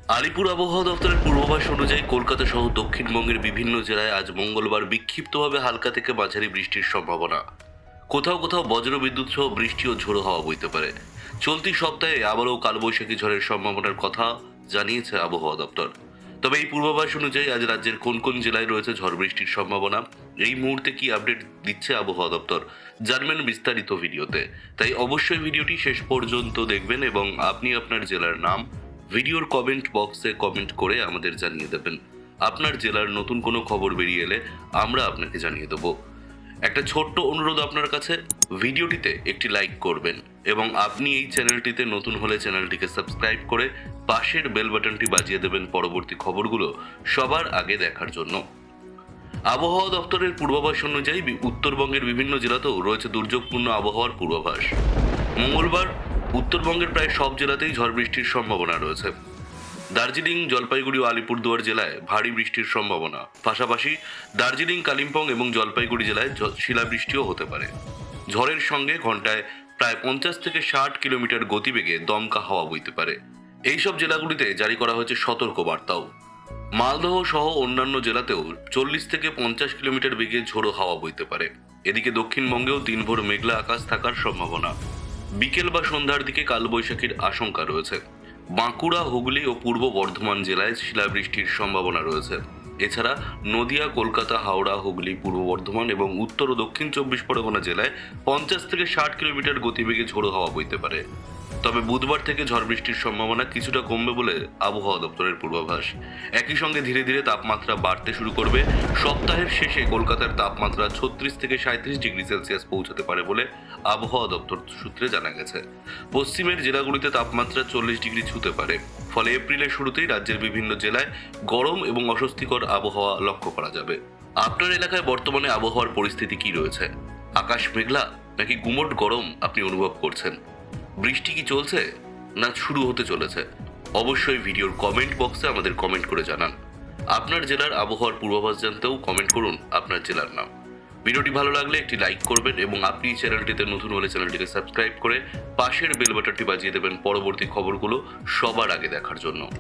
আলিপুর আবহাওয়া দফতরের পূর্বাভাস অনুযায়ী কলকাতা সহ দক্ষিণবঙ্গের বিভিন্ন জেলায় আজ মঙ্গলবার বিক্ষিপ্তভাবে হালকা থেকে মাঝারি বৃষ্টির সম্ভাবনা। কোথাও কোথাও বজ্রবিদ্যুৎ সহ বৃষ্টি ও ঝোড়ো হাওয়া বইতে পারে। চলতি সপ্তাহে আবারও কালবৈশাখী ঝড়ের সম্ভাবনার কথা জানিয়েছে আবহাওয়া দপ্তর। তবে এই পূর্বাভাস অনুযায়ী আজ রাজ্যের কোন কোন জেলায় রয়েছে ঝড় বৃষ্টির সম্ভাবনা, এই মুহূর্তে কি আপডেট দিচ্ছে আবহাওয়া দপ্তর, জানবেন বিস্তারিত ভিডিওতে। তাই অবশ্যই ভিডিওটি শেষ পর্যন্ত দেখবেন এবং আপনি আপনার জেলার নাম ভিডিওর কমেন্ট বক্সে কমেন্ট করে আমাদের জানিয়ে দেবেন। আপনার জেলার নতুন কোনো খবর বেরিয়ে এলে আমরা আপনাকে জানিয়ে দেবো। একটা ছোট্ট অনুরোধ আপনার কাছে, ভিডিওটিতে একটি লাইক করবেন এবং আপনি এই চ্যানেলটিতে নতুন হলে চ্যানেলটিকে সাবস্ক্রাইব করে পাশের বেল বাটনটি বাজিয়ে দেবেন পরবর্তী খবরগুলো সবার আগে দেখার জন্য। আবহাওয়া দপ্তরের পূর্বাভাস অনুযায়ী উত্তরবঙ্গের বিভিন্ন জেলাতেও রয়েছে দুর্যোগপূর্ণ আবহাওয়ার পূর্বাভাস। মঙ্গলবার উত্তরবঙ্গের প্রায় সব জেলাতেই ঝড় বৃষ্টির সম্ভাবনা রয়েছে। দার্জিলিং, জলপাইগুড়ি ও আলিপুরদুয়ার জেলায় ভারী বৃষ্টির সম্ভাবনা। পাশাপাশি দার্জিলিং, কালিম্পং এবং জলপাইগুড়ি জেলায় শিলাবৃষ্টিও হতে পারে। ঝড়ের সঙ্গে ঘন্টায় প্রায় 50 থেকে 60 কিলোমিটার গতিবেগে দমকা হাওয়া বইতে পারে। এইসব জেলাগুলিতে জারি করা হয়েছে সতর্ক বার্তাও। মালদহ সহ অন্যান্য জেলাতেও 40 থেকে 50 কিলোমিটার বেগে ঝোড়ো হাওয়া বইতে পারে। এদিকে দক্ষিণবঙ্গেও দিনভর মেঘলা আকাশ থাকার সম্ভাবনা। বিকেল বা সন্ধ্যার দিকে কালবৈশাখীর আশঙ্কা রয়েছে। বাঁকুড়া, হুগলি ও পূর্ব বর্ধমান জেলায় শিলাবৃষ্টির সম্ভাবনা রয়েছে। এছাড়া নদিয়া, কলকাতা, হাওড়া, হুগলি, পূর্ব বর্ধমান এবং উত্তর ও দক্ষিণ 24 পরগনা জেলায় 50 থেকে 60 কিলোমিটার গতিবেগে ঝোড়ো হাওয়া বইতে পারে। তবে বুধবার থেকে ঝড় বৃষ্টির সম্ভাবনা কিছুটা কমবে বলে আবহাওয়া দপ্তরের পূর্বাভাস। একই সঙ্গে ধীরে ধীরে তাপমাত্রা বাড়তে শুরু করবে। সপ্তাহের শেষে কলকাতার তাপমাত্রা 36 থেকে 37 ডিগ্রি সেলসিয়াস পৌঁছাতে পারে বলে আবহাওয়া দপ্তর সূত্রে জানা গেছে। পশ্চিমের জেলাগুলিতে তাপমাত্রা 40 ডিগ্রি ছুঁতে পারে। ফলে এপ্রিলের শুরুতেই রাজ্যের বিভিন্ন জেলায় গরম এবং অস্বস্তিকর আবহাওয়া লক্ষ্য করা যাবে। আপনার এলাকায় বর্তমানে আবহাওয়ার পরিস্থিতি কি রয়েছে? আকাশ মেঘলা নাকি গুমোট গরম আপনি অনুভব করছেন? বৃষ্টি কি চলছে না শুরু হতে চলেছে? অবশ্যই ভিডিওর কমেন্ট বক্সে আমাদের কমেন্ট করে জানান। আপনার জেলার আবহাওয়ার পূর্বাভাস জানতেও কমেন্ট করুন আপনার জেলার নাম। ভিডিওটি ভালো লাগলে একটি লাইক করবেন এবং আপনি এই চ্যানেলটিতে নতুন হলে চ্যানেলটিকে সাবস্ক্রাইব করে পাশের বেল বাটনটি বাজিয়ে দেবেন পরবর্তী খবরগুলো সবার আগে দেখার জন্য।